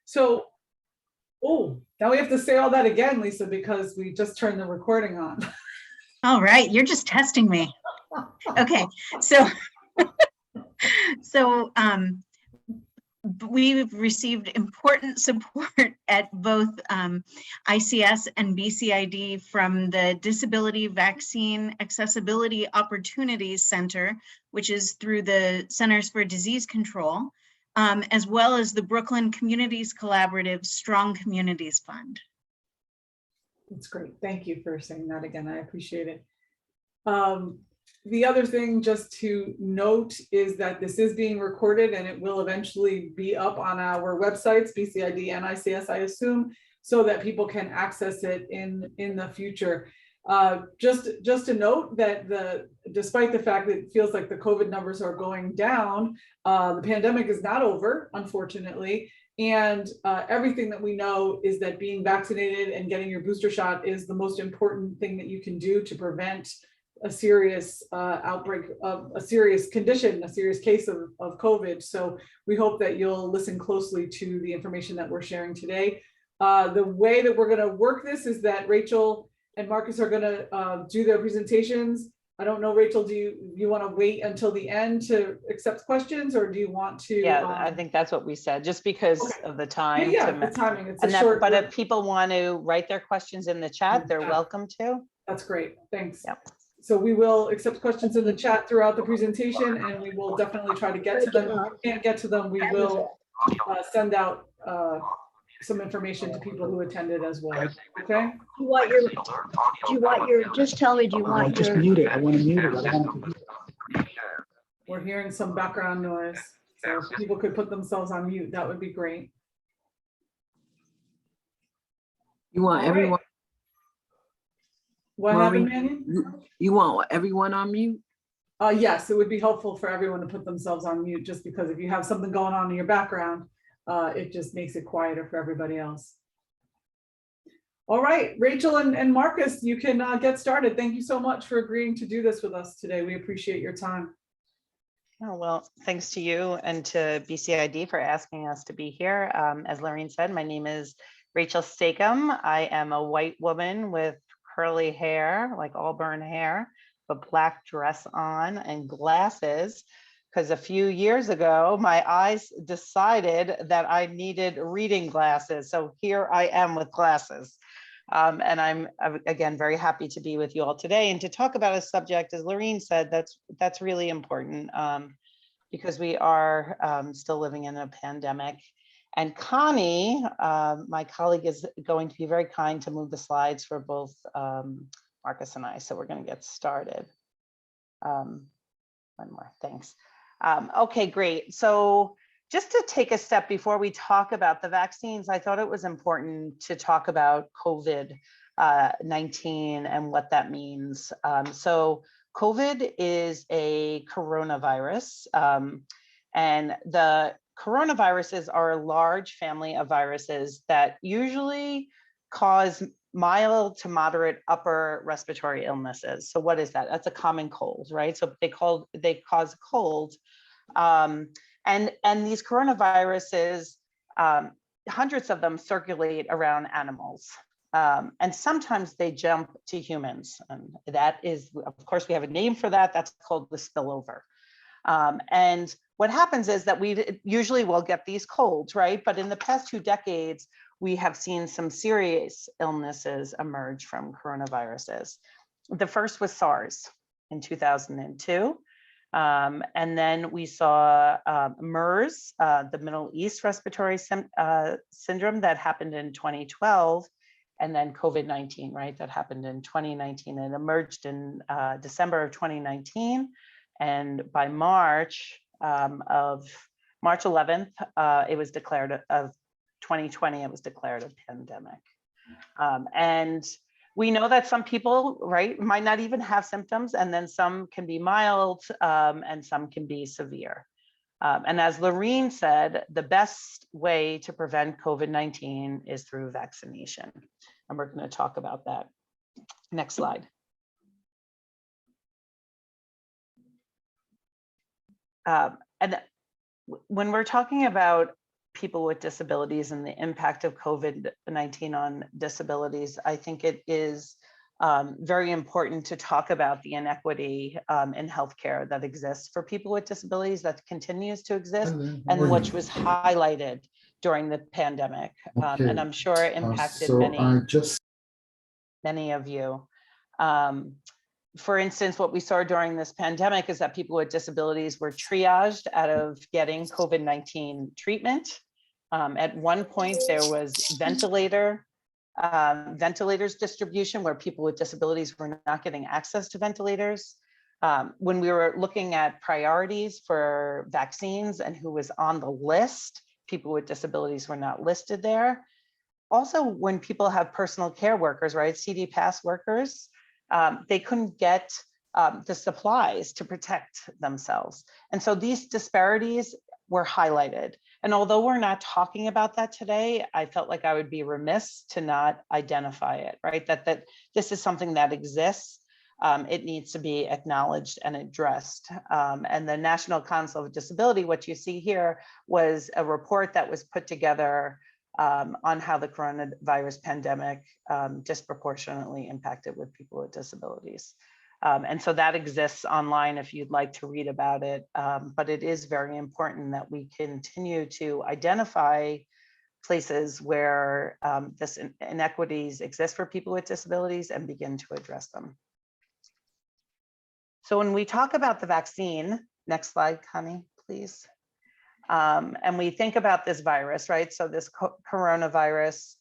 So, oh, now we have to say all that again, Lisa, because we just turned the recording on. All right, you're just testing me. Okay, so we've received important support at both ICS and BCID from the Disability Vaccine Accessibility Opportunities Center, which is through the Centers for Disease Control, as well as the Brooklyn Communities Collaborative Strong Communities Fund. That's great. Thank you for saying that again. I appreciate it. The other thing just to note is that this is being recorded and it will eventually be up on our websites, BCID and ICS, I assume, so that people can access it in the future. Just to note that despite the fact that it feels like the COVID numbers are going down, the pandemic is not over, unfortunately. And everything that we know is that being vaccinated and getting your booster shot is the most important thing that you can do to prevent a serious outbreak of a serious condition, a serious case of COVID. So we hope that you'll listen closely to the information that we're sharing today. The way that we're going to work this is that Rachael and Marcus are going to do their presentations. I don't know, Rachael, do you want to wait until the end to accept questions, or do you want to? Yeah, I think that's what we said, just because of the time. Yeah, the timing. It's a short. But if people want to write their questions in the chat, they're welcome to. That's great. Thanks. Yep. So we will accept questions in the chat throughout the presentation, and we will definitely try to get to them. If we can't get to them, we will send out some information to people who attended as well. Okay. Just tell me, do you want just mute it. I want to mute it. We're hearing some background noise, so if people could put themselves on mute, that would be great. You want everyone? What happened, Manny? You want everyone on mute? Yes, it would be helpful for everyone to put themselves on mute, just because if you have something going on in your background, it just makes it quieter for everybody else. All right, Rachael and Marcus, you can get started. Thank you so much for agreeing to do this with us today. We appreciate your time. Oh, well, thanks to you and to BCID for asking us to be here. As Lorraine said, my name is Rachael Stacom. I am a white woman with curly hair, like auburn hair, a black dress on and glasses, because a few years ago, my eyes decided that I needed reading glasses. So here I am with glasses. And I'm, again, very happy to be with you all today and to talk about a subject, as Lorraine said, that's really important because we are still living in a pandemic. And Connie, my colleague, is going to be very kind to move the slides for both Marcus and I. So we're going to get started. One more, thanks. Okay, great. So just to take a step before we talk about the vaccines, I thought it was important to talk about COVID-19 and what that means. So COVID is a coronavirus, and the coronaviruses are a large family of viruses that usually cause mild to moderate upper respiratory illnesses. So what is that? That's a common cold, right? So they cause cold. And these coronaviruses, hundreds of them circulate around animals. And sometimes they jump to humans. And that is, of course, we have a name for that. That's called the spillover. And what happens is that we usually will get these colds, right? But in the past 2 decades, we have seen some serious illnesses emerge from coronaviruses. The first was SARS in 2002. And then we saw MERS, the Middle East Respiratory Syndrome, that happened in 2012. And then COVID-19, right? That happened in 2019. It emerged in December of 2019. And by March 11th, it was declared of 2020, it was declared a pandemic. And we know that some people, right, might not even have symptoms, and then some can be mild and some can be severe. And as Lorraine said, the best way to prevent COVID-19 is through vaccination. And we're going to talk about that. Next slide. And when we're talking about people with disabilities and the impact of COVID-19 on disabilities, I think it is very important to talk about the inequity in healthcare that exists for people with disabilities, that continues to exist, and which was highlighted during the pandemic. And I'm sure it impacted many of you. For instance, what we saw during this pandemic is that people with disabilities were triaged out of getting COVID-19 treatment. At one point, there was ventilators distribution where people with disabilities were not getting access to ventilators. When we were looking at priorities for vaccines and who was on the list, people with disabilities were not listed there. Also, when people have personal care workers, right, CD pass workers, they couldn't get the supplies to protect themselves. And so these disparities were highlighted. And although we're not talking about that today, I felt like I would be remiss to not identify it, right? That this is something that exists. It needs to be acknowledged and addressed. And the National Council of Disability, what you see here was a report that was put together on how the coronavirus pandemic disproportionately impacted with people with disabilities. And so that exists online if you'd like to read about it. But it is very important that we continue to identify places where this inequities exist for people with disabilities and begin to address them. So when we talk about the vaccine, next slide, Connie, please. And we think about this virus, right? So this coronavirus,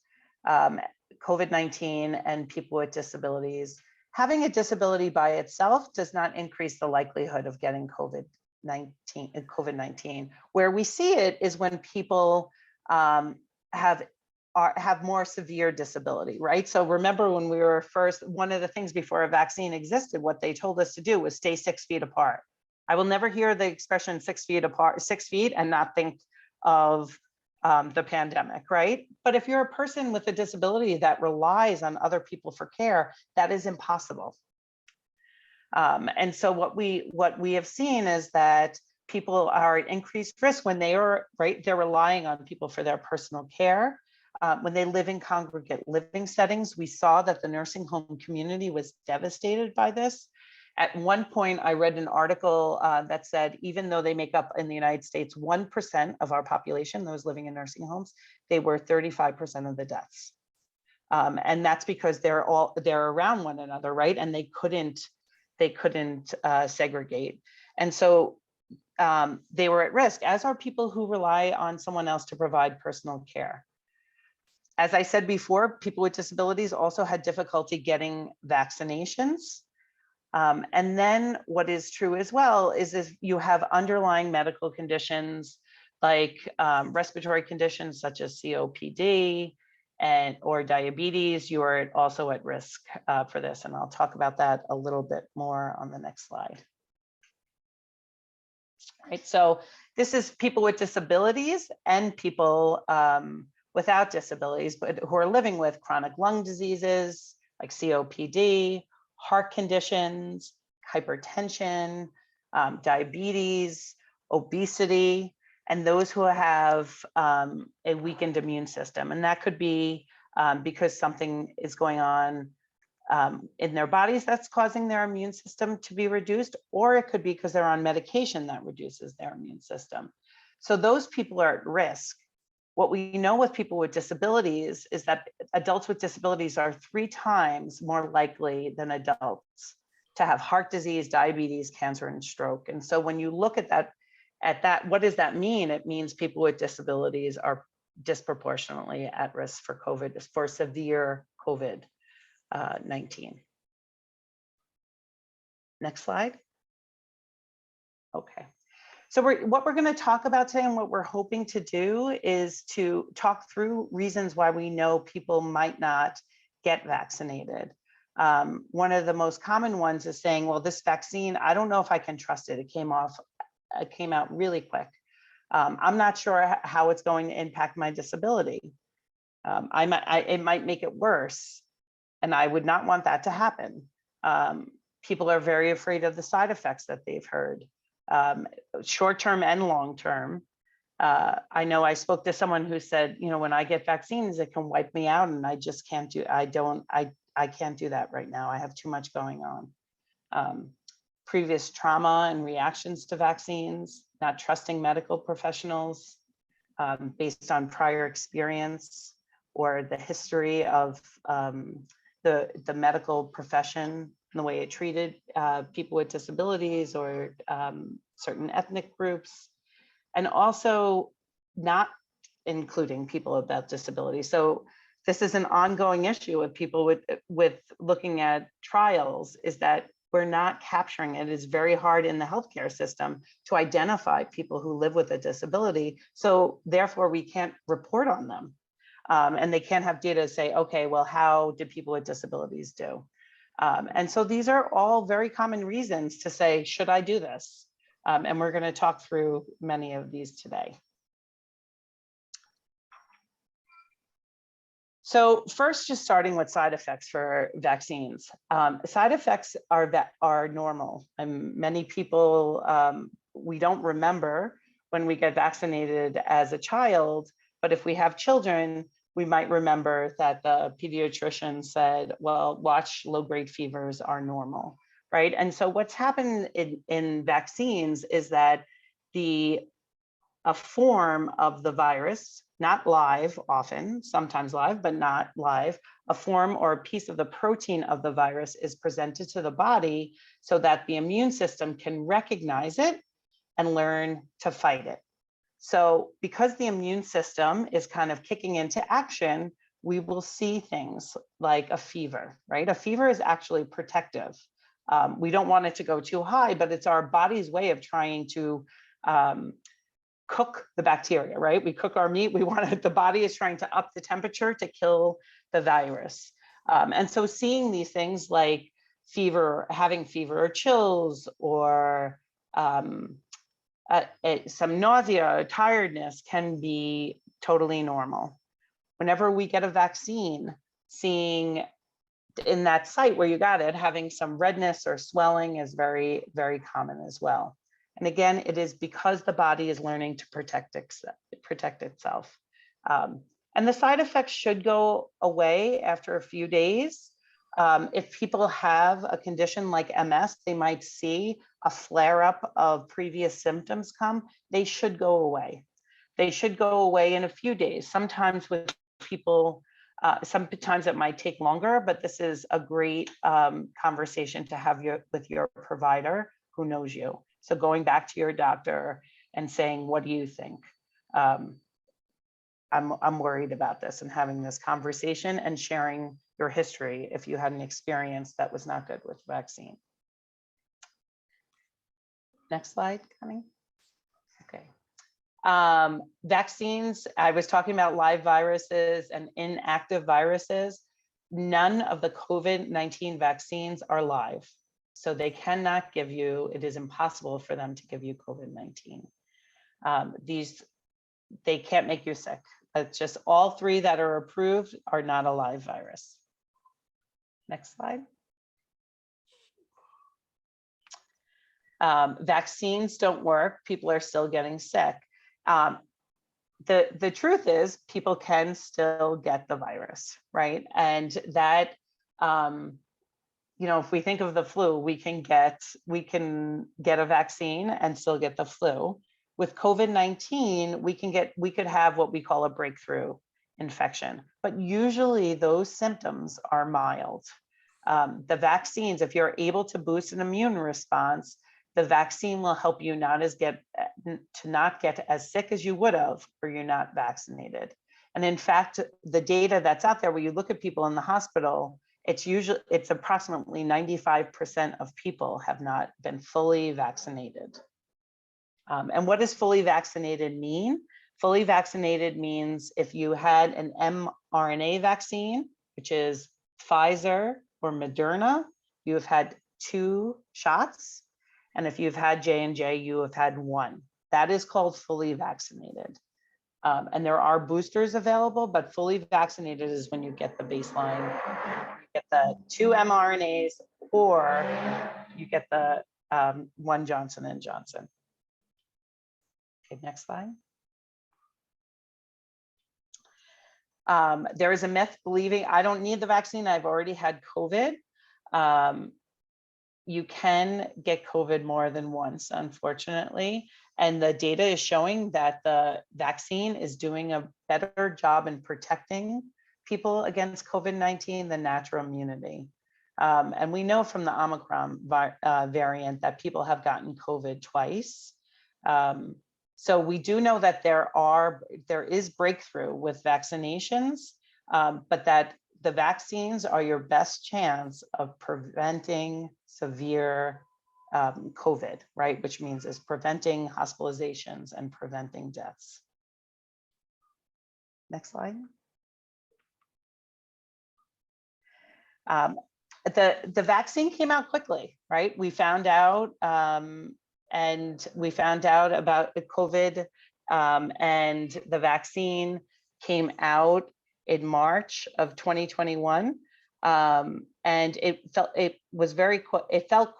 COVID-19 and people with disabilities. Having a disability by itself does not increase the likelihood of getting COVID-19. Where we see it is when people have more severe disability, right? So remember when we were first, one of the things before a vaccine existed, what they told us to do was stay 6 feet apart. I will never hear the expression 6 feet apart, 6 feet, and not think of the pandemic, right? But if you're a person with a disability that relies on other people for care, that is impossible. And so what we have seen is that people are at increased risk when they are, right, they're relying on people for their personal care. When they live in congregate living settings, we saw that the nursing home community was devastated by this. At one point, I read an article that said, even though they make up in the United States 1% of our population, those living in nursing homes, they were 35% of the deaths. And that's because they're around one another, right? And they couldn't segregate. And so they were at risk, as are people who rely on someone else to provide personal care. As I said before, people with disabilities also had difficulty getting vaccinations. And then what is true as well is if you have underlying medical conditions like respiratory conditions such as COPD or diabetes, you are also at risk for this. And I'll talk about that a little bit more on the next slide. Right, so this is people with disabilities and people without disabilities, but who are living with chronic lung diseases like COPD, heart conditions, hypertension, diabetes, obesity, and those who have a weakened immune system. And that could be because something is going on in their bodies that's causing their immune system to be reduced, or it could be because they're on medication that reduces their immune system. So those people are at risk. What we know with people with disabilities is that adults with disabilities are 3 times more likely than adults to have heart disease, diabetes, cancer, and stroke. And so when you look at that, what does that mean? It means people with disabilities are disproportionately at risk for COVID, for severe COVID-19. Next slide. Okay. So what we're going to talk about today and what we're hoping to do is to talk through reasons why we know people might not get vaccinated. One of the most common ones is saying, well, this vaccine, I don't know if I can trust it. It came out really quick. I'm not sure how it's going to impact my disability. It might make it worse. And I would not want that to happen. People are very afraid of the side effects that they've heard. Short-term and long-term. I know I spoke to someone who said, you know, when I get vaccines, it can wipe me out, and I just can't do, I can't do that right now. I have too much going on. Previous trauma and reactions to vaccines, not trusting medical professionals based on prior experience or the history of the medical profession and the way it treated people with disabilities or certain ethnic groups, and also not including people without disabilities. So this is an ongoing issue with people with looking at trials, is that we're not capturing it. It's very hard in the healthcare system to identify people who live with a disability. So therefore we can't report on them. And they can't have data to say, okay, well, how did people with disabilities do? And so these are all very common reasons to say, should I do this? And we're going to talk through many of these today. So first, just starting with side effects for vaccines. Side effects are normal, and many people, we don't remember when we get vaccinated as a child, but if we have children, we might remember that the pediatrician said, well, watch, low-grade fevers are normal, right? And so what's happened in vaccines is that a form of the virus, not live often, sometimes live, but not live, a form or a piece of the protein of the virus is presented to the body so that the immune system can recognize it and learn to fight it. So because the immune system is kind of kicking into action, we will see things like a fever, right? A fever is actually protective. We don't want it to go too high, but it's our body's way of trying to cook the bacteria, right? We cook our meat, the body is trying to up the temperature to kill the virus. And so seeing these things like fever, having fever or chills, or some nausea or tiredness can be totally normal. Whenever we get a vaccine, seeing in that site where you got it, having some redness or swelling is very, very common as well. And again, it is because the body is learning to protect itself. And the side effects should go away after a few days. If people have a condition like MS, they might see a flare-up of previous symptoms come. They should go away. They should go away in a few days. Sometimes with people, sometimes it might take longer, but this is a great conversation to have with your provider who knows you. So going back to your doctor and saying, what do you think? I'm worried about this, and having this conversation and sharing your history if you had an experience that was not good with vaccine. Next slide, Connie. Okay. Vaccines, I was talking about live viruses and inactive viruses. None of the COVID-19 vaccines are live. So they cannot give you, it is impossible for them to give you COVID-19. They can't make you sick. It's just all three that are approved are not a live virus. Next slide. Vaccines don't work. People are still getting sick. The truth is people can still get the virus, right? And that, you know, if we think of the flu, we can get a vaccine and still get the flu. With COVID-19, we could have what we call a breakthrough infection, but usually those symptoms are mild. The vaccines, if you're able to boost an immune response, the vaccine will help you not get as sick as you would have were you not vaccinated. And in fact, the data that's out there, where you look at people in the hospital, it's approximately 95% of people have not been fully vaccinated. And what does fully vaccinated mean? Fully vaccinated means if you had an mRNA vaccine, which is Pfizer or Moderna, you have had 2 shots. And if you've had J&J, you have had 1. That is called fully vaccinated. And there are boosters available, but fully vaccinated is when you get the baseline, you get the 2 mRNAs, or you get the 1 Johnson & Johnson. Okay, next slide. There is a myth believing I don't need the vaccine, I've already had COVID. You can get COVID more than once, unfortunately. And the data is showing that the vaccine is doing a better job in protecting people against COVID-19 than natural immunity. And we know from the Omicron variant that people have gotten COVID twice. So we do know that there is breakthrough with vaccinations, but that the vaccines are your best chance of preventing severe COVID, right? Which means is preventing hospitalizations and preventing deaths. Next slide. The vaccine came out quickly, right? We found out and we found out about the COVID and the vaccine came out in March of 2021. And it felt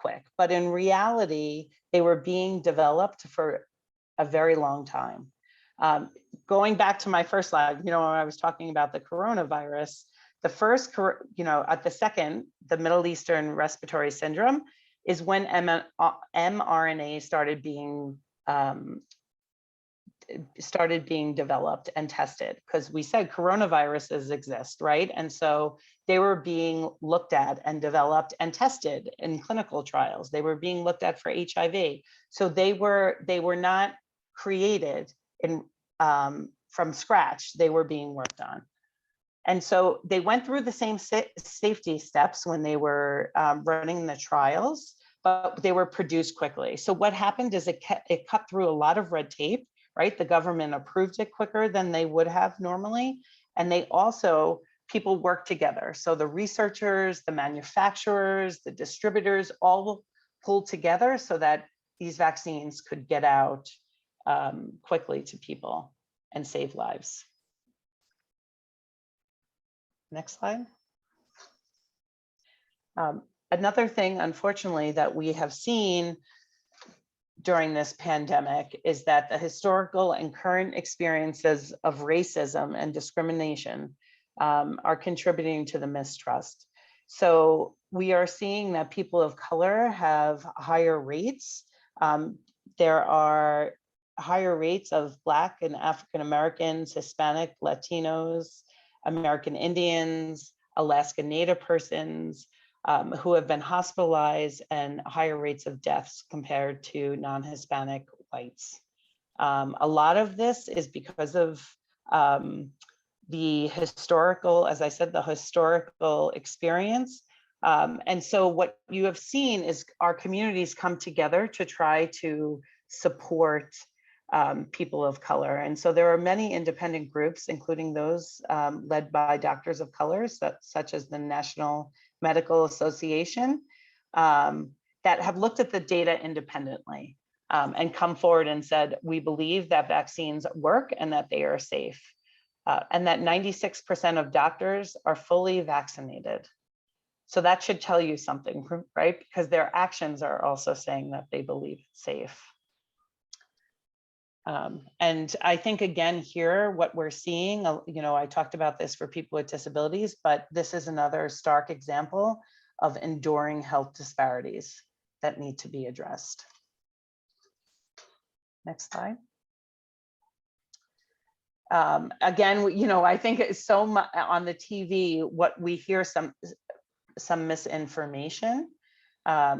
quick, but in reality, they were being developed for a very long time. Going back to my first slide, when I was talking about the coronavirus, the first, at the second, the Middle Eastern Respiratory Syndrome is when mRNA started being developed and tested, because we said coronaviruses exist, right? And so they were being looked at and developed and tested in clinical trials. They were being looked at for HIV. So they were not created from scratch. They were being worked on. And so they went through the same safety steps when they were running the trials, but they were produced quickly. So what happened is it cut through a lot of red tape, right? The government approved it quicker than they would have normally. And they also, people worked together. So the researchers, the manufacturers, the distributors all pulled together so that these vaccines could get out quickly to people and save lives. Next slide. Another thing, unfortunately, that we have seen during this pandemic is that the historical and current experiences of racism and discrimination are contributing to the mistrust. So we are seeing that people of color have higher rates. There are higher rates of Black and African Americans, Hispanic, Latinos, American Indians, Alaska Native persons who have been hospitalized, and higher rates of deaths compared to non-Hispanic whites. A lot of this is because of the historical, as I said, the historical experience. And so what you have seen is our communities come together to try to support people of color. And so there are many independent groups, including those led by doctors of color, such as the National Medical Association, that have looked at the data independently and come forward and said, we believe that vaccines work and that they are safe, and that 96% of doctors are fully vaccinated. So that should tell you something, right? Because their actions are also saying that they believe it's safe. And I think, again, here, what we're seeing, I talked about this for people with disabilities, but this is another stark example of enduring health disparities that need to be addressed. Next slide. Again, I think it's so much on the TV, what we hear some misinformation.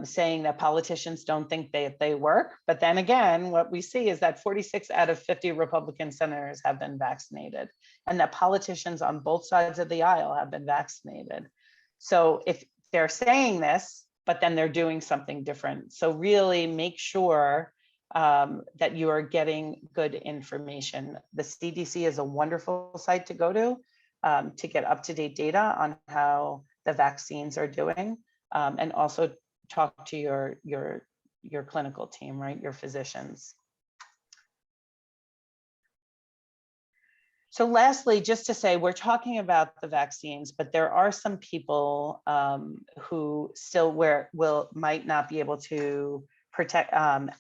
Saying that politicians don't think they work. But then again, what we see is that 46 out of 50 Republican senators have been vaccinated, and that politicians on both sides of the aisle have been vaccinated. So if they're saying this, but then they're doing something different. So really make sure that you are getting good information. The CDC is a wonderful site to go to get up-to-date data on how the vaccines are doing, and also talk to your clinical team, right? Your physicians. So lastly, just to say, we're talking about the vaccines, but there are some people who still might not be able to protect an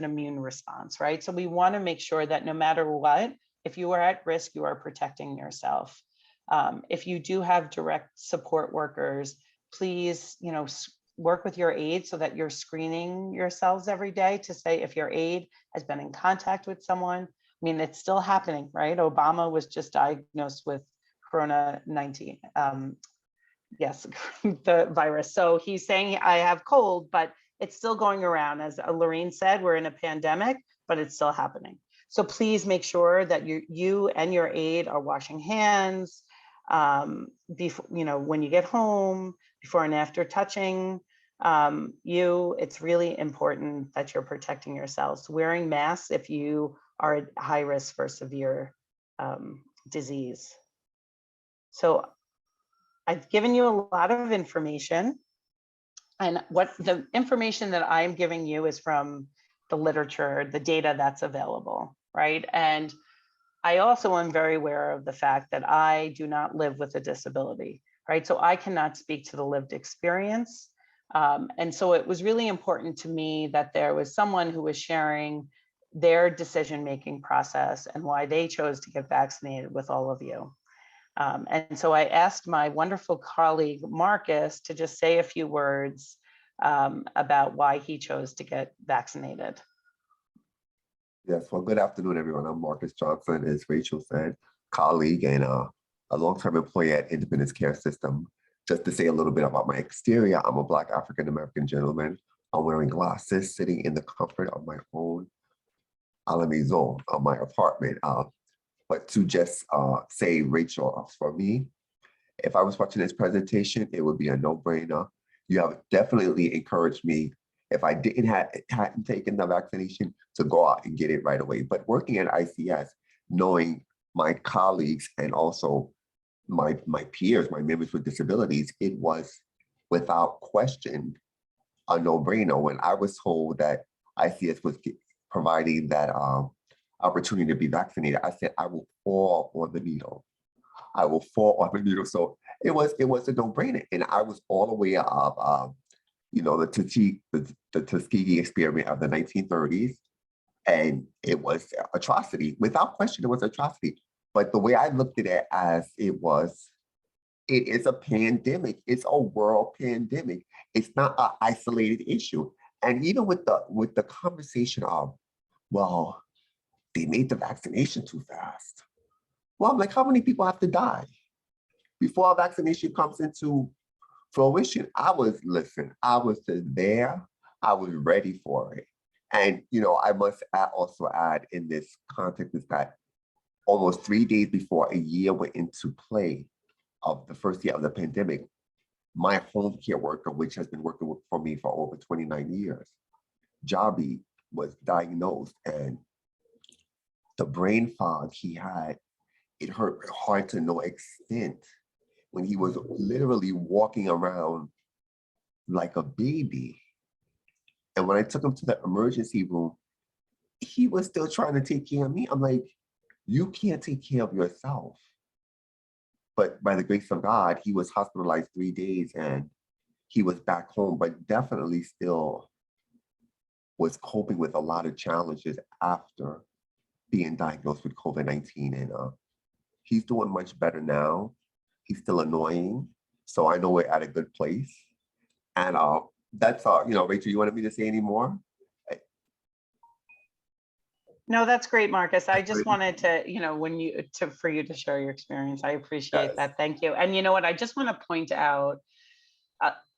immune response, right? So we want to make sure that no matter what, if you are at risk, you are protecting yourself. If you do have direct support workers, please, work with your aide so that you're screening yourselves every day to say if your aide has been in contact with someone. I mean, it's still happening, right? Obama was just diagnosed with Corona-19. Yes, the virus. So he's saying I have cold, but it's still going around. As Lorraine said, we're in a pandemic, but it's still happening. So please make sure that you and your aide are washing hands before, when you get home, before and after touching it's really important that you're protecting yourselves. Wearing masks if you are at high risk for severe disease. So I've given you a lot of information, and what the information that I'm giving you is from the literature, the data that's available, right? And I also am very aware of the fact that I do not live with a disability, right? So I cannot speak to the lived experience. And so it was really important to me that there was someone who was sharing their decision-making process and why they chose to get vaccinated with all of you. And so I asked my wonderful colleague, Marcus, to just say a few words about why he chose to get vaccinated. Yes, well, good afternoon, everyone. I'm Marcus Johnson, as Rachel said, colleague and a long-term employee at Independence Care System. Just to say a little bit about my exterior, I'm a Black African-American gentleman. I'm wearing glasses, sitting in the comfort of my own a la maison of my apartment. But to just say, Rachel, for me, if I was watching this presentation, it would be a no-brainer. You have definitely encouraged me, if I hadn't taken the vaccination, to go out and get it right away. But working at ICS, knowing my colleagues and also my peers, my members with disabilities, it was without question a no-brainer. When I was told that ICS was providing that opportunity to be vaccinated, I said, I will fall on the needle. I will fall on the needle. So it was a no-brainer. And I was all aware of the Tuskegee experiment of the 1930s. And it was atrocity. Without question, it was atrocity. But the way I looked at it as it is a pandemic. It's a world pandemic. It's not an isolated issue. And even with the conversation of, well, they made the vaccination too fast. Well, I'm like, how many people have to die before a vaccination comes into fruition? I was just there. I was ready for it. And, I must also add in this context is that almost 3 days before a year went into play of the first year of the pandemic, my home care worker, which has been working for me for over 29 years, Jabi, was diagnosed, and the brain fog he had, it hurt hard to no extent when he was literally walking around like a baby. And when I took him to the emergency room, he was still trying to take care of me. I'm like, you can't take care of yourself. But by the grace of God, he was hospitalized 3 days and he was back home, but definitely still was coping with a lot of challenges after being diagnosed with COVID-19. And he's doing much better now. He's still annoying. So I know we're at a good place. And that's Rachel, you wanted me to say any more? No, that's great, Marcus. I just wanted to, for you to share your experience. I appreciate that. Thank you. And you know what? I just want to point out,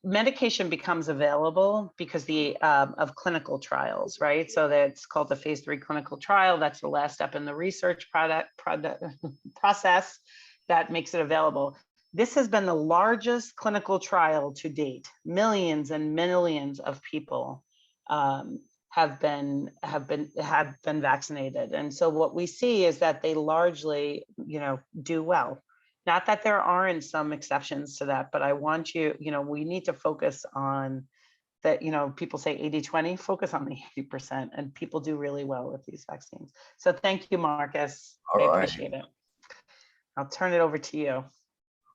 medication becomes available because of clinical trials, right? So that's called the phase 3 clinical trial. That's the last step in the research process that makes it available. This has been the largest clinical trial to date. Millions and millions of people have been vaccinated. And so what we see is that they largely, do well. Not that there aren't some exceptions to that, but I want we need to focus on that, people say 80-20, focus on the 80%, and people do really well with these vaccines. So thank you, Marcus. I appreciate it. I'll turn it over to you.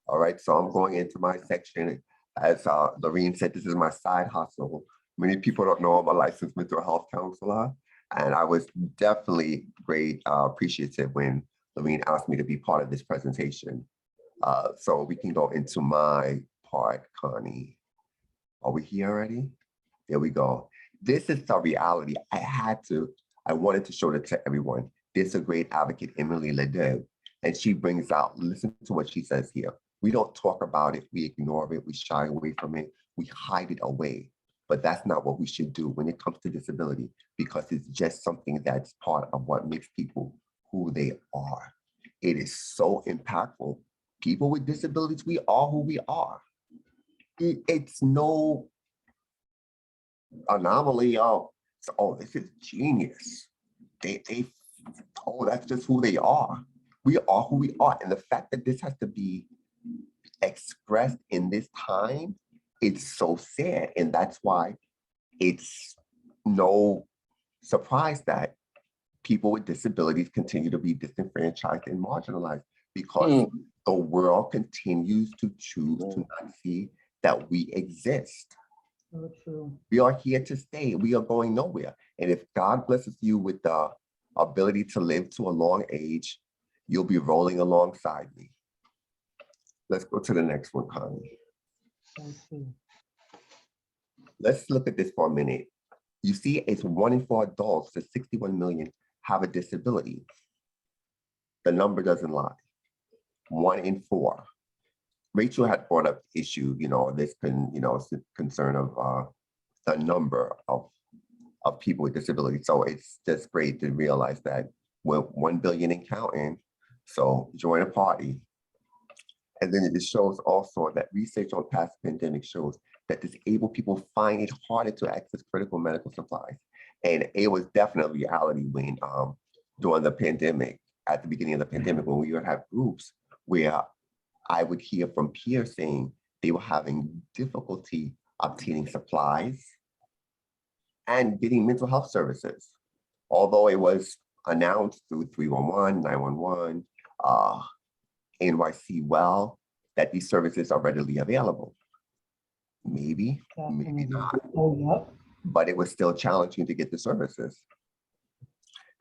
All right, so I'm going into my section. As Lorraine said, this is my side hustle. Many people don't know I'm a licensed mental health counselor, and I was definitely appreciative when Lorraine asked me to be part of this presentation. So we can go into my part, Connie. Are we here already? There we go. This is the reality. I wanted to show it to everyone. There's a great advocate, Emily Ledoux, and she brings out, listen to what she says here. We don't talk about it, we ignore it, we shy away from it, we hide it away. But that's not what we should do when it comes to disability, because it's just something that's part of what makes people who they are. It is so impactful. People with disabilities, we are who we are. It's no anomaly of, oh, this is genius. Oh, that's just who they are. We are who we are. And the fact that this has to be expressed in this time, it's so sad. And that's why it's no surprise that people with disabilities continue to be disenfranchised and marginalized, because the world continues to choose to not see that we exist. So true. We are here to stay. We are going nowhere. And if God blesses you with the ability to live to a long age, you'll be rolling alongside me. Let's go to the next one, Connie. So true. Let's look at this for a minute. You see, it's 1 in 4 adults to 61 million have a disability. The number doesn't lie. 1 in 4. Rachael had brought up the issue, this concern of the number of people with disabilities. So it's just great to realize that we're 1 billion and counting. So join a party. And then it shows also that research on past pandemic shows that disabled people find it harder to access critical medical supplies. And it was definitely reality when during the pandemic, at the beginning of the pandemic, when we would have groups where I would hear from peers saying they were having difficulty obtaining supplies and getting mental health services. Although it was announced through 311, 911, NYC Well, that these services are readily available. Maybe, maybe not. Oh, yep. But it was still challenging to get the services.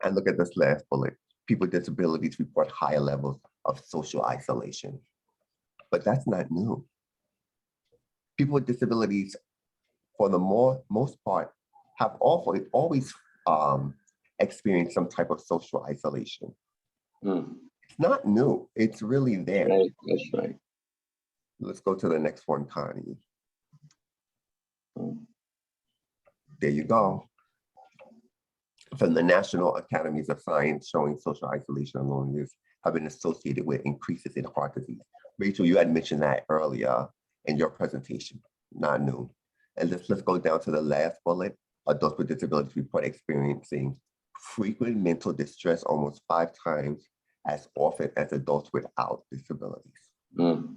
And look at this last bullet. People with disabilities report higher levels of social isolation. But that's not new. People with disabilities, for the most part, have always experienced some type of social isolation. It's not new. It's really there. Right, that's right. Let's go to the next one, Connie. There you go. From the National Academies of Science, showing social isolation and loneliness have been associated with increases in heart disease. Rachael, you had mentioned that earlier in your presentation, not new. And let's go down to the last bullet. Adults with disabilities report experiencing frequent mental distress almost 5 times as often as adults without disabilities. The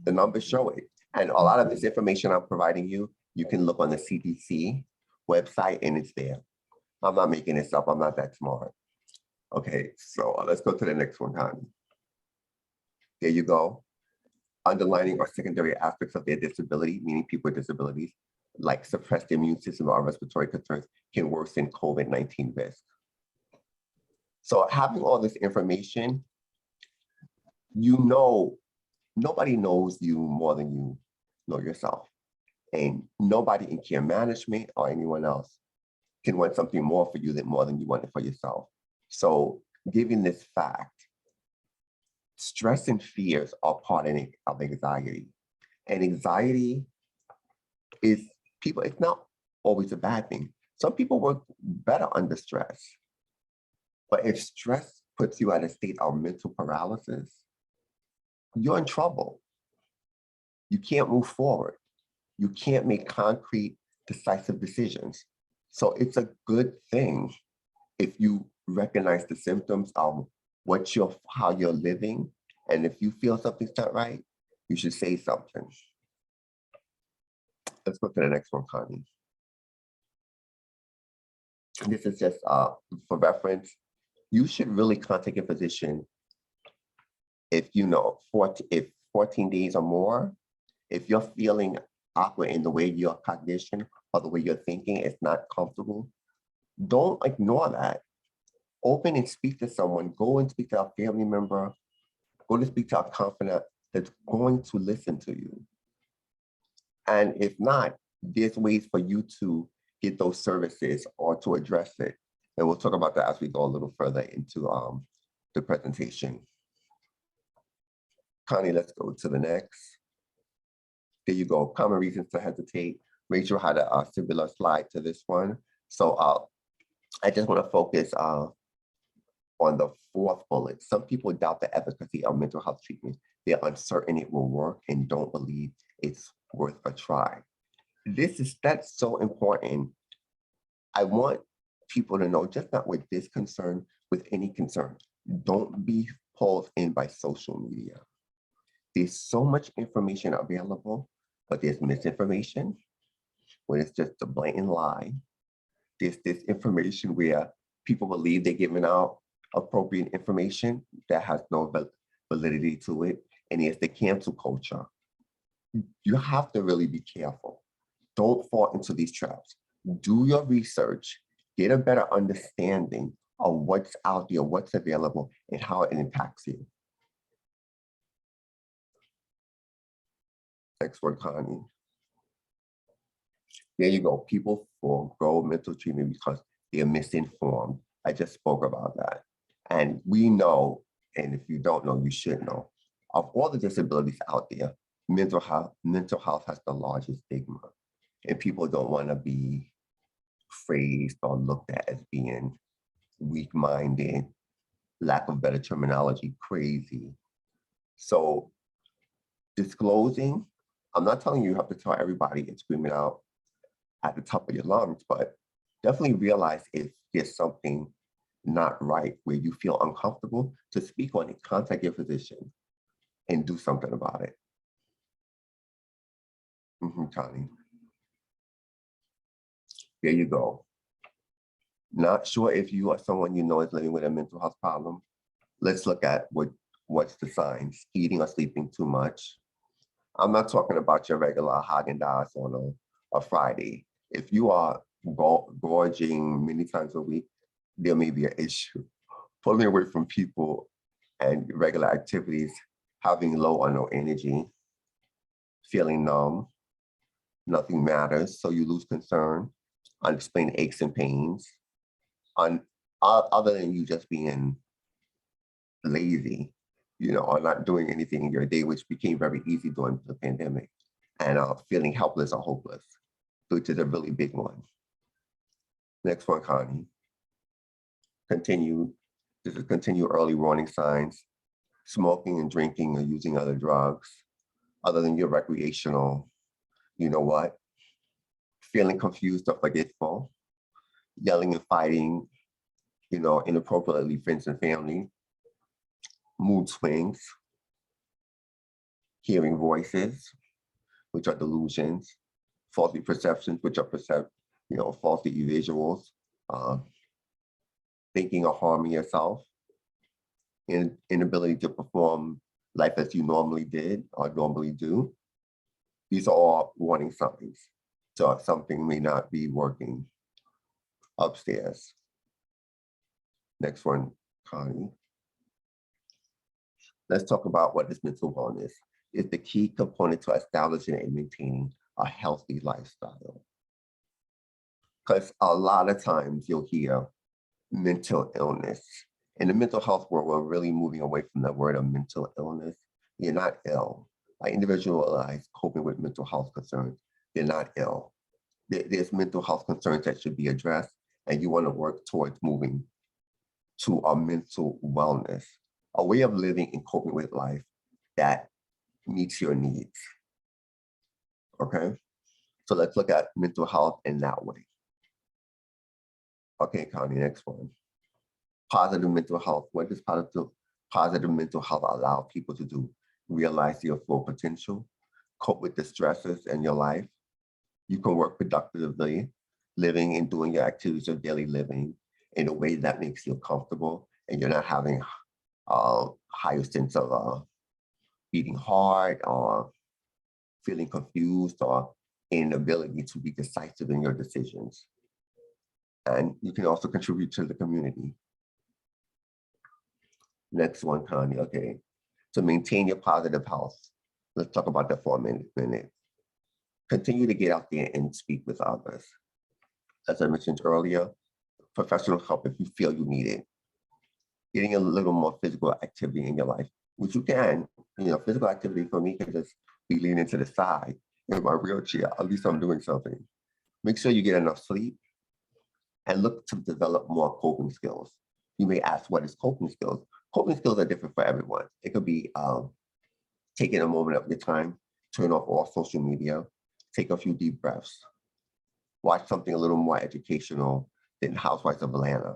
numbers show it. And a lot of this information I'm providing you, you can look on the CDC website and it's there. I'm not making this up. I'm not that smart. Okay, so let's go to the next one, Connie. There you go. Underlining or secondary aspects of their disability, meaning people with disabilities, like suppressed immune system or respiratory concerns, can worsen COVID-19 risk. So having all this information, nobody knows you more than you know yourself. And nobody in care management or anyone else can want something more for you more than you want it for yourself. So given this fact, stress and fears are part of anxiety. And anxiety it's not always a bad thing. Some people work better under stress. But if stress puts you at a state of mental paralysis, you're in trouble. You can't move forward. You can't make concrete, decisive decisions. So it's a good thing if you recognize the symptoms of how you're living. And if you feel something's not right, you should say something. Let's go to the next one, Connie. This is just for reference. You should really contact your physician if 14 days or more, if you're feeling awkward in the way your cognition or the way you're thinking is not comfortable, don't ignore that. Open and speak to someone. Go and speak to a family member. Go to speak to a confidant that's going to listen to you. And if not, there's ways for you to get those services or to address it. And we'll talk about that as we go a little further into the presentation. Connie, let's go to the next. There you go. Common reasons to hesitate. Rachel had a similar slide to this one. So I just want to focus on the fourth bullet. Some people doubt the efficacy of mental health treatment. They're uncertain it will work and don't believe it's worth a try. That's so important. I want people to know, just not with this concern, with any concern, don't be pulled in by social media. There's so much information available, but there's misinformation, when it's just a blatant lie. There's this information where people believe they're giving out appropriate information that has no validity to it. And there's the cancel culture. You have to really be careful. Don't fall into these traps. Do your research, get a better understanding of what's out there, what's available, and how it impacts you. Next one, Connie. There you go. People forego mental treatment because they're misinformed. I just spoke about that. And we know, and if you don't know, you should know, of all the disabilities out there, mental health has the largest stigma. And people don't want to be phrased or looked at as being weak-minded, lack of better terminology, crazy. So disclosing, I'm not telling you have to tell everybody and scream it out at the top of your lungs, but definitely realize if there's something not right where you feel uncomfortable, to speak on it, contact your physician and do something about it. Connie. There you go. Not sure if you or someone you know is living with a mental health problem. Let's look at what's the signs. Eating or sleeping too much. I'm not talking about your regular Haagen-Dazs on a Friday. If you are gorging many times a week, there may be an issue. Pulling away from people and regular activities, having low or no energy, feeling numb, nothing matters, so you lose concern, unexplained aches and pains, other than you just being lazy, or not doing anything in your day, which became very easy during the pandemic, and feeling helpless or hopeless, which is a really big one. Next one, Connie. This is continued early warning signs. Smoking and drinking or using other drugs, other than your recreational, feeling confused or forgetful, yelling and fighting, inappropriately friends and family, mood swings, hearing voices, which are delusions, faulty perceptions, which are faulty visuals, thinking or harming yourself, inability to perform life as you normally did or normally do. These are all warning signs. So something may not be working upstairs. Next one, Connie. Let's talk about what is mental wellness. It's the key component to establishing and maintaining a healthy lifestyle. Because a lot of times you'll hear mental illness. In the mental health world, we're really moving away from the word of mental illness. You're not ill. I individualize coping with mental health concerns. They're not ill. There's mental health concerns that should be addressed, and you want to work towards moving to a mental wellness, a way of living and coping with life that meets your needs. Okay, so let's look at mental health in that way. Okay, Connie, next one. Positive mental health. What does positive mental health allow people to do? Realize your full potential, cope with the stresses in your life. You can work productively, living and doing your activities of daily living in a way that makes you comfortable, and you're not having a higher sense of beating heart or feeling confused or inability to be decisive in your decisions. And you can also contribute to the community. Next one, Connie, okay. To maintain your positive health. Let's talk about that for a minute. Continue to get out there and speak with others. As I mentioned earlier, professional help if you feel you need it. Getting a little more physical activity in your life, which you can. Physical activity for me can just be leaning to the side in my wheelchair. At least I'm doing something. Make sure you get enough sleep and look to develop more coping skills. You may ask, what is coping skills? Coping skills are different for everyone. It could be taking a moment of your time, turn off all social media, take a few deep breaths, watch something a little more educational than Housewives of Atlanta,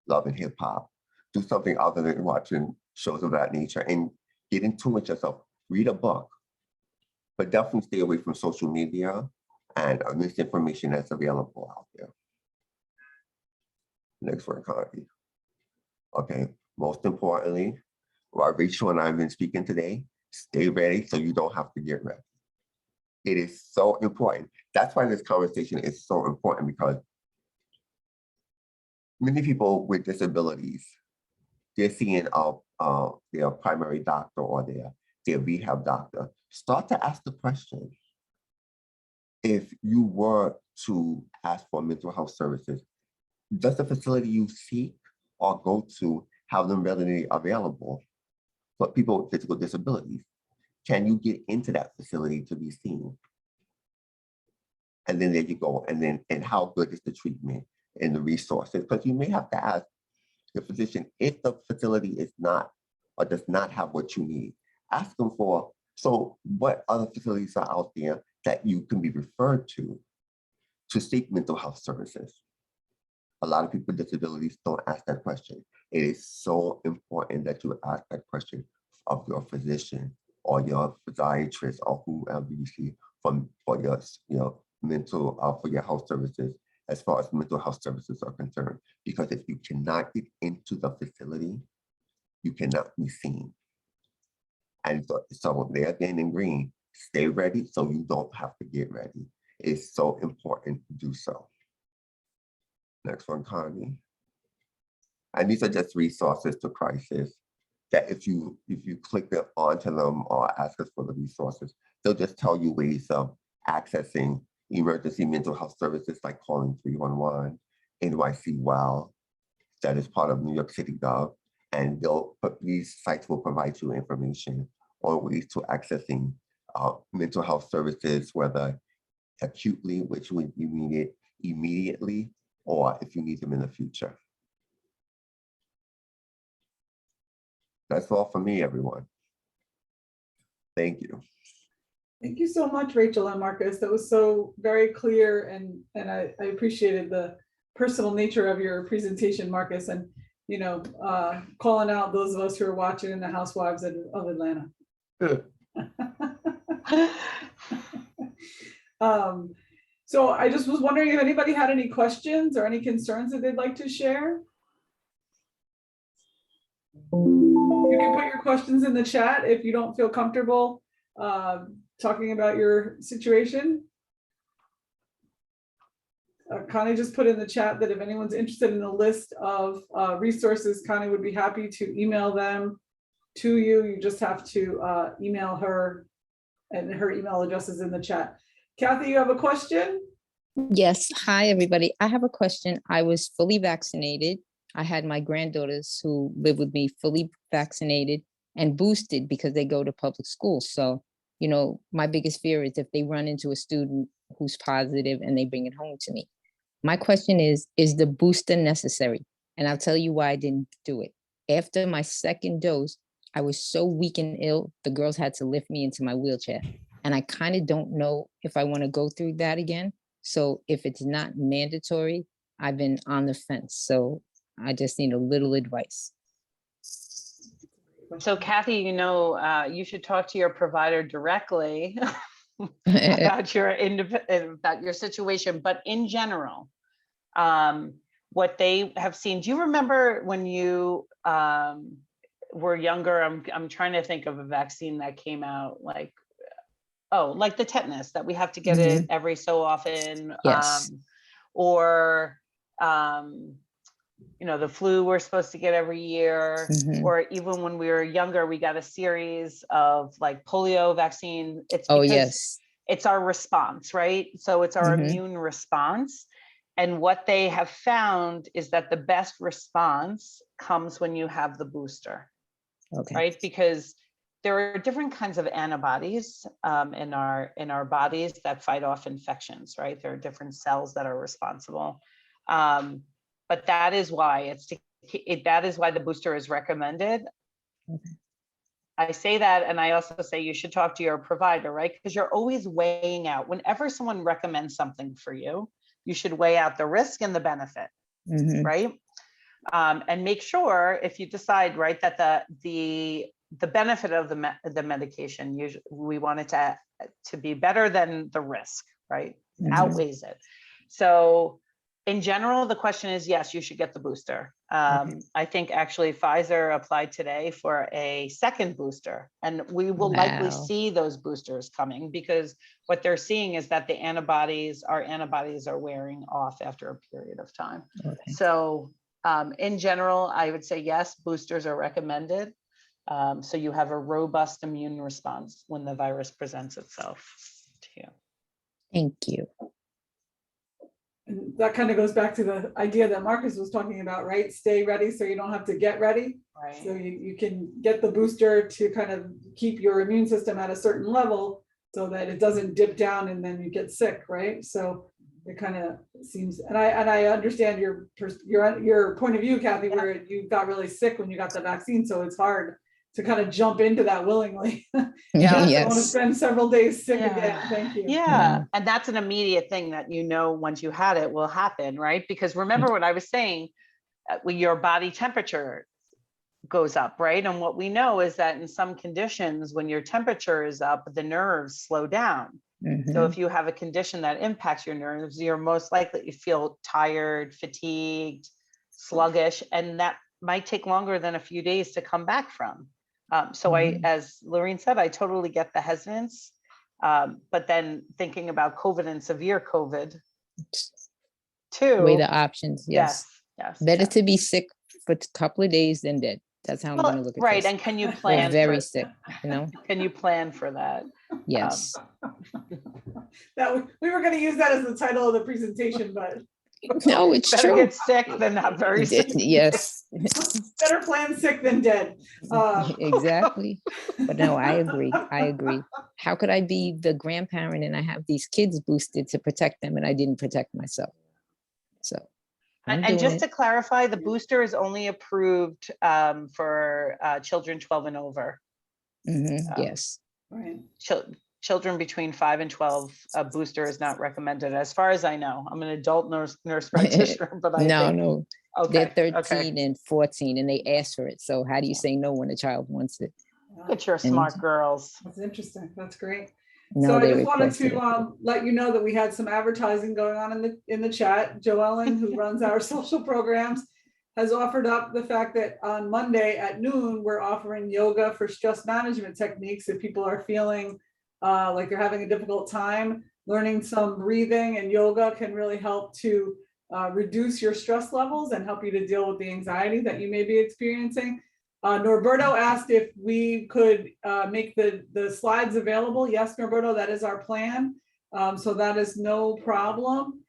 Love and Hip Hop. Do something other than watching shows of that nature and get in tune with yourself. Read a book, but definitely stay away from social media and misinformation that's available out there. Next one, Connie. Okay, most importantly, while Rachel and I have been speaking today, stay ready so you don't have to get ready. It is so important. That's why this conversation is so important, because many people with disabilities, they're seeing their primary doctor or their rehab doctor. Start to ask the question, if you were to ask for mental health services, does the facility you seek or go to have them readily available for people with physical disabilities? Can you get into that facility to be seen? And then there you go. And how good is the treatment and the resources? Because you may have to ask the physician, if the facility is not or does not have what you need, ask them for, so what other facilities are out there that you can be referred to seek mental health services? A lot of people with disabilities don't ask that question. It is so important that you ask that question of your physician or your podiatrist or whoever you see for your mental for your health services, as far as mental health services are concerned. Because if you cannot get into the facility, you cannot be seen. And so there again in green, stay ready so you don't have to get ready. It's so important to do so. Next one, Connie. And these are just resources to crisis that if you click onto them or ask us for the resources, they'll just tell you ways of accessing emergency mental health services, like calling 311, NYC Well, that is part of New York City Gov. And these sites will provide you information on ways to accessing mental health services, whether acutely, which would you need it immediately, or if you need them in the future. That's all for me, everyone. Thank you. Thank you so much, Rachel and Marcus. That was so very clear, and I appreciated the personal nature of your presentation, Marcus, and calling out those of us who are watching in the Housewives of Atlanta. So I just was wondering if anybody had any questions or any concerns that they'd like to share. You can put your questions in the chat if you don't feel comfortable talking about your situation. Connie just put in the chat that if anyone's interested in the list of resources, Connie would be happy to email them to you. You just have to email her, and her email address is in the chat. Kathy, you have a question? Yes. Hi, everybody. I have a question. I was fully vaccinated. I had my granddaughters who live with me fully vaccinated and boosted because they go to public schools. So, my biggest fear is if they run into a student who's positive and they bring it home to me. My question is the booster necessary? And I'll tell you why I didn't do it. After my second dose, I was so weak and ill, the girls had to lift me into my wheelchair. And I kind of don't know if I want to go through that again. So if it's not mandatory, I've been on the fence. So I just need a little advice. So Kathy, you should talk to your provider directly about your situation, but in general, what they have seen. Do you remember when you were younger? I'm trying to think of a vaccine that came out, like the tetanus, that we have to get it every so often. Yes. you know, the flu we're supposed to get every year, Mhm. or even when we were younger, we got a series of like polio vaccine. It's Oh, because yes. it's our response, right? So it's our Mhm. immune response. And what they have found is that the best response comes when you have the booster, Okay. right? Because there are different kinds of antibodies in our bodies that fight off infections, right? There are different cells that are responsible. But that is why that is why the booster is recommended. Okay. I say that, and I also say you should talk to your provider, right? Because you're always weighing out, whenever someone recommends something for you, you should weigh out the risk and the benefit, Mhm. right? And make sure if you decide, right, that the benefit of the medication, usually we want it to be better than the risk, right? Mhm. Outweighs it. So in general, the question is, yes, you should get the booster. I think actually Pfizer applied today for a second booster, and we will likely Wow. see those boosters coming, because what they're seeing is that our antibodies are wearing off after a period of time. Okay. So in general, I would say yes, boosters are recommended. So you have a robust immune response when the virus presents itself to you. Thank you. And that kind of goes back to the idea that Marcus was talking about, right? Stay ready so you don't have to get ready. So Right. you can get the booster to kind of keep your immune system at a certain level so that it doesn't dip down and then you get sick, right? So it kind of seems, and I understand your point of view, Kathy, Yeah. where you got really sick when you got the vaccine, so it's hard to kind of jump into that willingly. Yeah. I don't want to Yes. spend several days sick Yeah. again. Thank you. Yeah, and that's an immediate thing that you know once you had it will happen, right? Because remember what I was saying, when your body temperature goes up, right? And what we know is that in some conditions, when your temperature is up, the nerves slow down. So Mhm. if you have a condition that impacts your nerves, you're most likely to feel tired, fatigued, sluggish, and that might take longer than a few days to come back from. So Mhm. as Lorraine said, I totally get the hesitance. But then thinking about COVID and severe COVID Weigh too. the options. Yes, Yes. yes. Better yes. to be sick for a couple of days than dead. That's how I'm going to Well, look at right. this. And can you Or plan very for, sick, you know? can you plan for that? Yes. We were going to use that as the title of the presentation, but No, it's Better true. get sick than not very sick. Yes. better plan sick than dead. Exactly. But no, I agree. I agree. How could I be the grandparent and I have these kids boosted to protect them and I didn't protect myself? So I'm And doing just it. to clarify, the booster is only approved for children 12 and over. Mhm. Um, Yes. Right. Children between 5 and 12, a booster is not recommended, as far as I know. I'm an adult nurse practitioner, but I No, think, no. okay, They're okay. 13 and 14 and they ask for it. So how do you say no when a child wants it? Wow, Get your And smart girls. that's interesting. That's great. no, So I they just wanted requested it. to let you know that we had some advertising going on in the chat. Joellen, who runs our social programs, has offered up the fact that on Monday at noon, we're offering yoga for stress management techniques. If people are feeling like they're having a difficult time, learning some breathing and yoga can really help to reduce your stress levels and help you to deal with the anxiety that you may be experiencing. Norberto asked if we could make the slides available. Yes, Norberto, that is our plan. So that is no problem.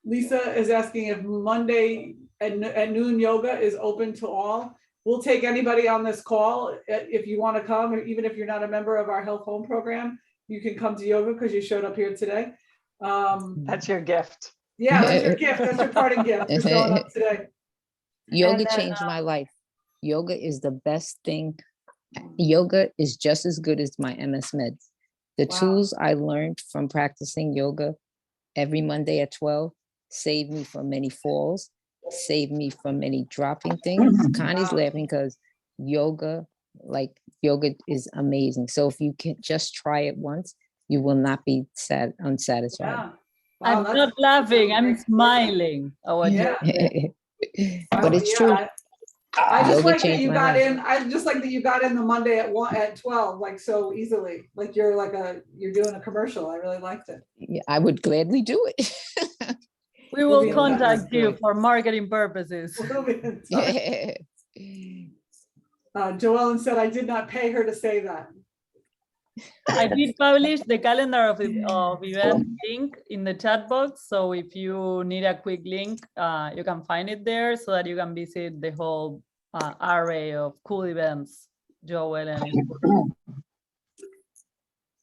Lisa is asking if Monday at noon yoga is open to all. We'll take anybody on this call if you want to come, or even if you're not a member of our Health Home program, you can come to yoga because you showed up here today. That's your gift. Yeah, that's your gift. That's your parting gift for showing up today. Yoga And then, changed my life. Yoga is the best thing. Yoga is just as good as my MS meds. The Wow. tools I learned from practicing yoga every Monday at 12 saved me from many falls, saved me from many dropping things. Connie's Wow. laughing because yoga is amazing. So if you can just try it once, you will not be unsatisfied. Yeah. Wow, I'm that's- not laughing, I'm that's- smiling. Oh, Yeah. But it's true. I just Yoga like that changed you my got life. in. I just like that you got in the Monday at 12, like so easily. Like you're doing a commercial. I really liked it. Yeah, I would gladly do it. We We'll be will in touch. contact you for marketing purposes. We'll be in touch. Joellen said I did not pay her to say that. I did publish the calendar of event link in the chat box. So if you need a quick link, you can find it there so that you can visit the whole array of cool events Joellen is.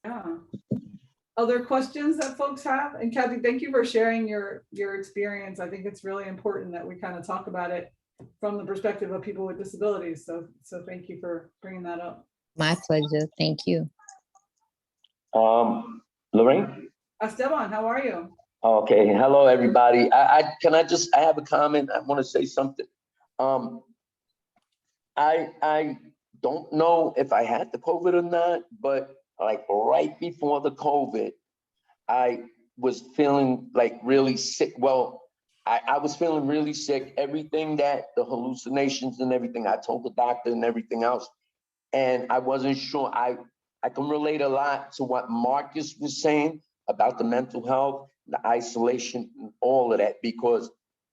Yeah. Other questions that folks have? And Kathy, thank you for sharing your experience. I think it's really important that we kind of talk about it from the perspective of people with disabilities. So thank you for bringing that up. My pleasure. Thank you. Lorraine? Esteban, how are you? Okay, hello, everybody. I have a comment. I want to say something. I don't know if I had the COVID or not, but like right before the COVID, I was feeling like really sick. Well, I was feeling really sick. Everything that the hallucinations and everything, I told the doctor and everything else, and I wasn't sure. I can relate a lot to what Marcus was saying about the mental health, the isolation, and all of that, because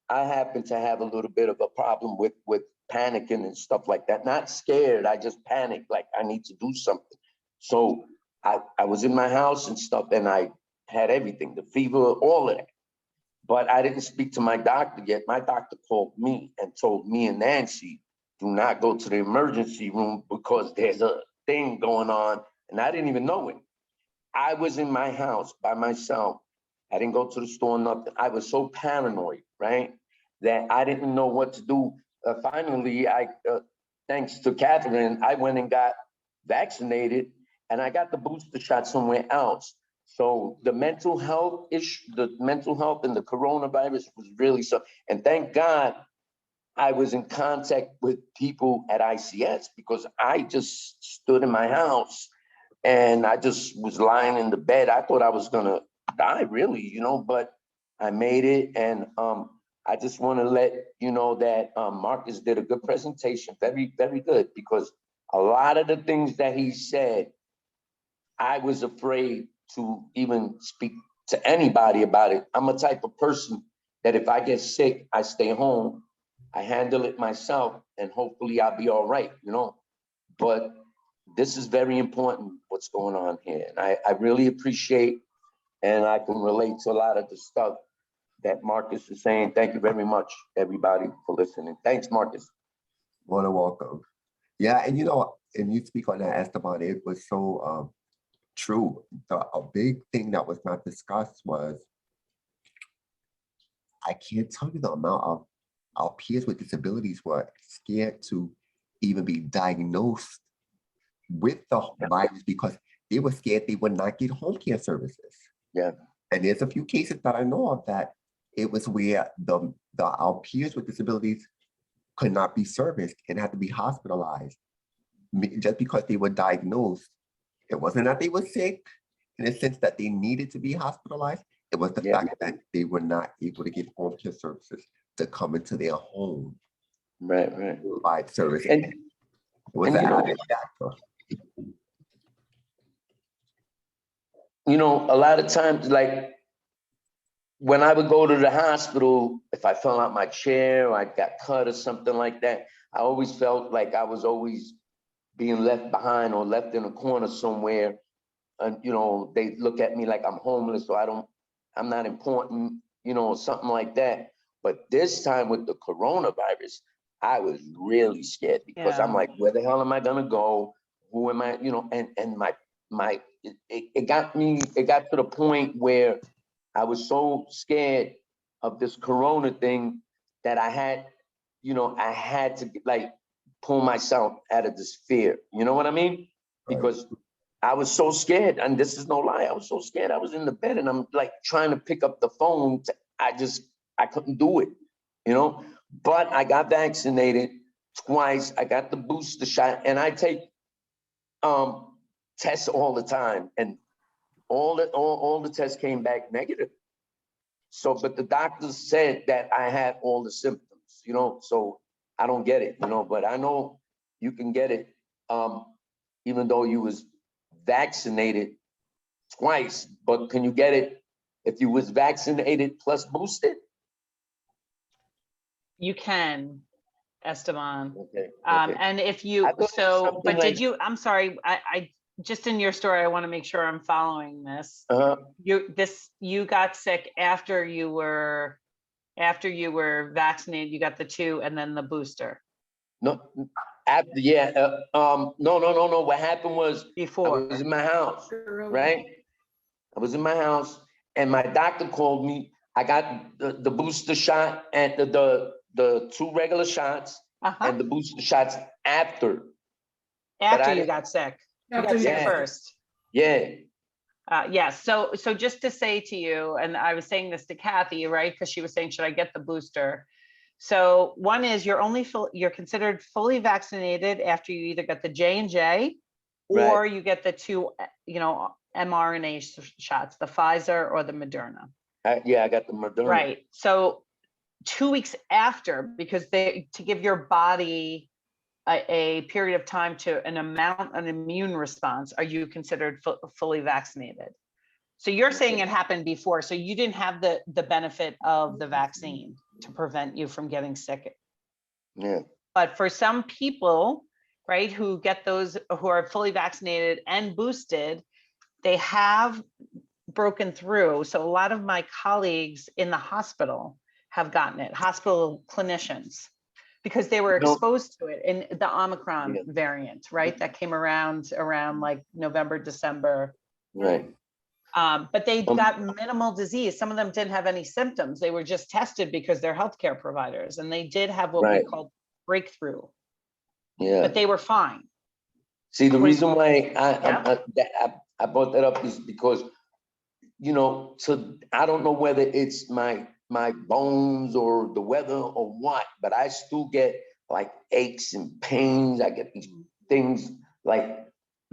I happen to have a little bit of a problem with panicking and stuff like that. Not scared, I just panicked, like I need to do something. So I was in my house and stuff, and I had everything, the fever, all of that. But I didn't speak to my doctor yet. My doctor called me and told me and Nancy, do not go to the emergency room because there's a thing going on. And I didn't even know it. I was in my house by myself. I didn't go to the store, nothing. I was so paranoid, right? That I didn't know what to do. Finally, thanks to Catherine, I went and got vaccinated, and I got the booster shot somewhere else. So the mental health issue, the mental health and the coronavirus was really so, and thank God I was in contact with people at ICS, because I just stood in my house and I just was lying in the bed. I thought I was gonna die, really, but I made it. And I just want to let you know that Marcus did a good presentation, very, very good, because a lot of the things that he said, I was afraid to even speak to anybody about it. I'm a type of person that if I get sick, I stay home, I handle it myself, and hopefully I'll be all right, But this is very important, what's going on here. And I really appreciate, and I can relate to a lot of the stuff that Marcus is saying. Thank you very much, everybody, for listening. Thanks, Marcus. More than welcome. Yeah, and and you speak on that, Esteban, it was so true. A big thing that was not discussed was, I can't tell you the amount of our peers with disabilities were scared to even be diagnosed with the virus because they were scared they would not get home care services. Yeah. And there's a few cases that I know of that it was where our peers with disabilities could not be serviced and had to be hospitalized just because they were diagnosed. It wasn't that they were sick in the sense that they needed to be hospitalized. It was the fact that they were not able to get home care services to come into their home. Right. Provide service. And, it was an added factor. A lot of times, like when I would go to the hospital, if I fell out my chair or I got cut or something like that, I always felt like I was always being left behind or left in a corner somewhere. And, they look at me like I'm homeless or I'm not important, something like that. But this time with the coronavirus, I was really scared because I'm like, where the hell am I gonna go? Who am I? And it got to the point where I was so scared of this corona thing that I had to like pull myself out of this fear. You know what I mean? Because I was so scared, and this is no lie. I was so scared. I was in the bed and I'm like trying to pick up the phone. I couldn't do it, But I got vaccinated twice. I got the booster shot, and I take tests all the time, and all the tests came back negative. So, but the doctors said that I had all the symptoms, so I don't get it, but I know you can get it, even though you was vaccinated twice. But can you get it if you was vaccinated plus boosted? You can, Esteban. Okay. And if you, I thought it was so, something but did like- you, I'm sorry, I, just in your story, I want to make sure I'm following this. Uh-huh. You got sick after you were vaccinated, you got the 2 and then the booster No, after, yeah, no. What happened was I before. was in my house, right? I was in my house and my doctor called me. I got the booster shot and the 2 regular shots and the booster shots after. After I you didn't- got sick. You After got sick Yeah. first. Yeah, Yes, so just to say to you, and I was saying this to Kathy, right? Because she was saying, should I get the booster? So one is you're considered fully vaccinated after you either get the J&J or you get the 2, mRNA shots, the Pfizer or the Moderna. I got the Moderna. Right. So 2 weeks after, because to give your body a period of time to an immune response, are you considered fully vaccinated? So you're saying it happened before, so you didn't have the benefit of the vaccine to prevent you from getting sick. Yeah. But for some people, right, who are fully vaccinated and boosted, they have broken through. So a lot of my colleagues in the hospital have gotten it, hospital clinicians, because they were exposed to it in the Omicron variant, right? That came around like November, December. Right. But they got minimal disease. Some of them didn't have any symptoms. They were just tested because they're healthcare providers, and they did have what we call breakthrough. Yeah. But they were fine. See, the reason why I brought that up is because, so I don't know whether it's my bones or the weather or what, but I still get like aches and pains. I get these things like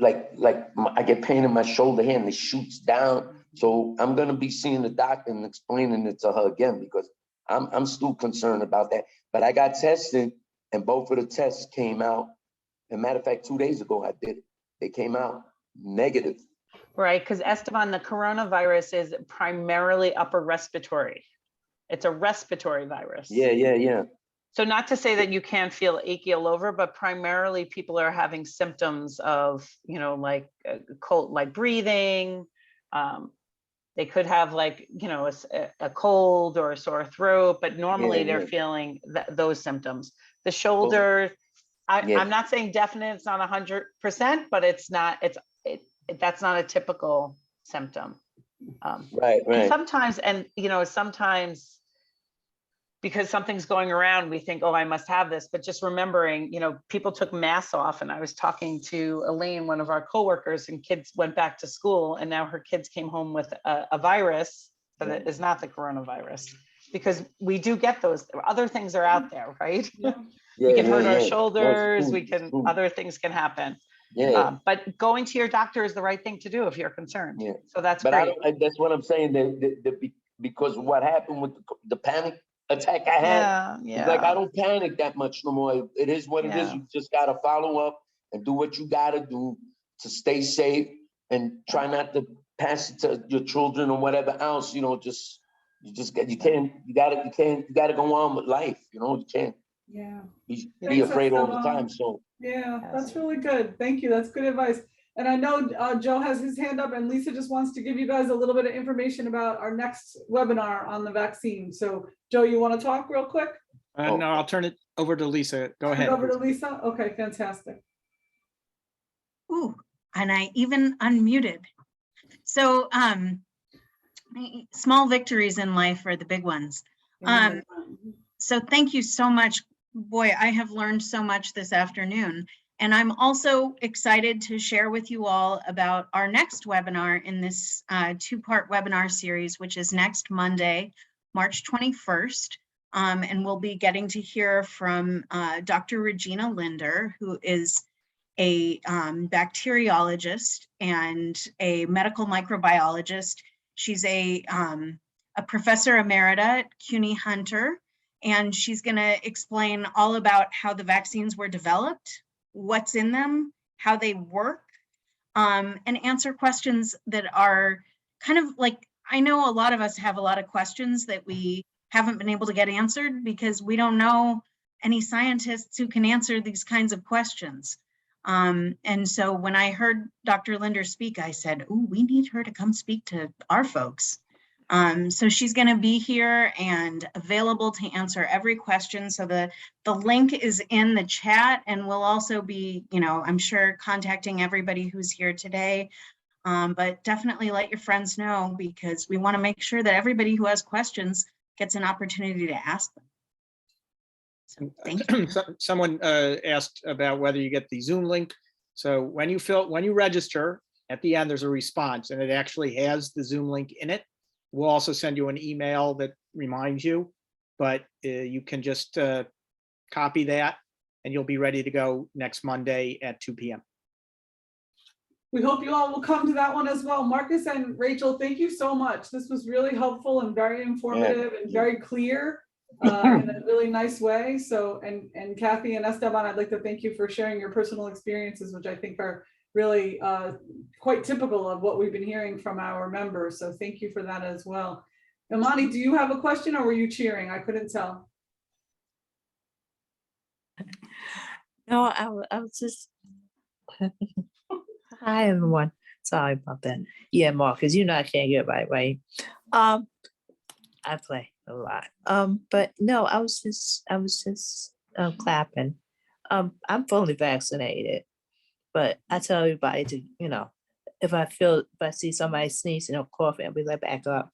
I get pain in my shoulder here and it shoots down. So I'm gonna be seeing the doctor and explaining it to her again because I'm still concerned about that. But I got tested and both of the tests came out. As a matter of fact, 2 days ago I did it. They came out negative. Right, because Esteban, the coronavirus is primarily upper respiratory. It's a respiratory virus. Yeah. So not to say that you can't feel achy all over, but primarily people are having symptoms of, like cold, like breathing. They could have like, a cold or a sore throat, but normally they're feeling those symptoms. The shoulder, I'm not saying definite, it's not 100%, but that's not a typical symptom. Right. And sometimes because something's going around, we think, oh, I must have this, but just remembering, people took masks off, and I was talking to Elaine, one of our coworkers, and kids went back to school, and now her kids came home with a virus that is not the coronavirus, because we do get those. Other things are out there, right? We can hurt our shoulders, other things can happen. But going to your doctor is the right thing to do if you're concerned. So that's great. That's what I'm saying, because what happened with the panic attack I had, it's like I don't panic that much no more. It is what it is. You just gotta follow up and do what you gotta do to stay safe and try not to pass it to your children or whatever else. You gotta go on with life. You can't be afraid all the time. So that's really good. Thank you. That's good advice. And I know Joe has his hand up, and Lisa just wants to give you guys a little bit of information about our next webinar on the vaccine. So Joe, you want to talk real quick? No, I'll turn it over to Lisa. Go ahead. Over to Lisa. Okay, fantastic. Ooh, and I even unmuted. So small victories in life are the big ones. So thank you so much. Boy, I have learned so much this afternoon. And I'm also excited to share with you all about our next webinar in this two-part webinar series, which is next Monday, March 21st. And we'll be getting to hear from Dr. Regina Linder, who is a bacteriologist and a medical microbiologist. She's a professor emerita at CUNY Hunter, and she's going to explain all about how the vaccines were developed, what's in them, how they work, and answer questions that are kind of like, I know a lot of us have a lot of questions that we haven't been able to get answered because we don't know any scientists who can answer these kinds of questions. And so when I heard Dr. Linder speak, I said, "Ooh, we need her to come speak to our folks." So she's going to be here and available to answer every question. So the link is in the chat, and we'll also be, I'm sure, contacting everybody who's here today. But definitely let your friends know, because we want to make sure that everybody who has questions gets an opportunity to ask them. So thank you. Someone asked about whether you get the Zoom link. So when you register, at the end, there's a response, and it actually has the Zoom link in it. We'll also send you an email that reminds you, but you can just copy that and you'll be ready to go next Monday at 2 p.m. We hope you all will come to that one as well. Marcus and Rachel, thank you so much. This was really helpful and very informative and very clear in a really nice way. So, and Kathy and Esteban, I'd like to thank you for sharing your personal experiences, which I think are really quite typical of what we've been hearing from our members. So thank you for that as well. Imani, do you have a question or were you cheering? I couldn't tell. No, I was just, hi everyone. Sorry about that. Yeah, Marcus, I can't get right. I play a lot. But no, I was just clapping. I'm fully vaccinated. But I tell everybody to, if I see somebody sneezing or coughing, I'll be like, back up.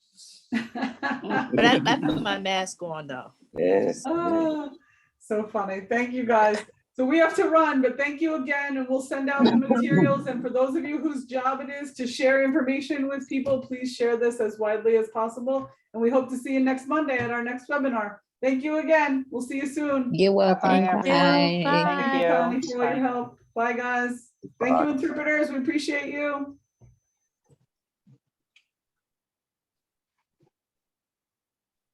But I put my mask on though. Yes. So funny. Thank you guys. So we have to run, but thank you again, and we'll send out the materials. And for those of you whose job it is to share information with people, please share this as widely as possible. And we hope to see you next Monday at our next webinar. Thank you again. We'll see you soon. You're welcome. Bye, everyone. Bye. Thank Thank you, Connie, you. for all your help. Bye, guys. Thank Bye. you, interpreters. We appreciate you.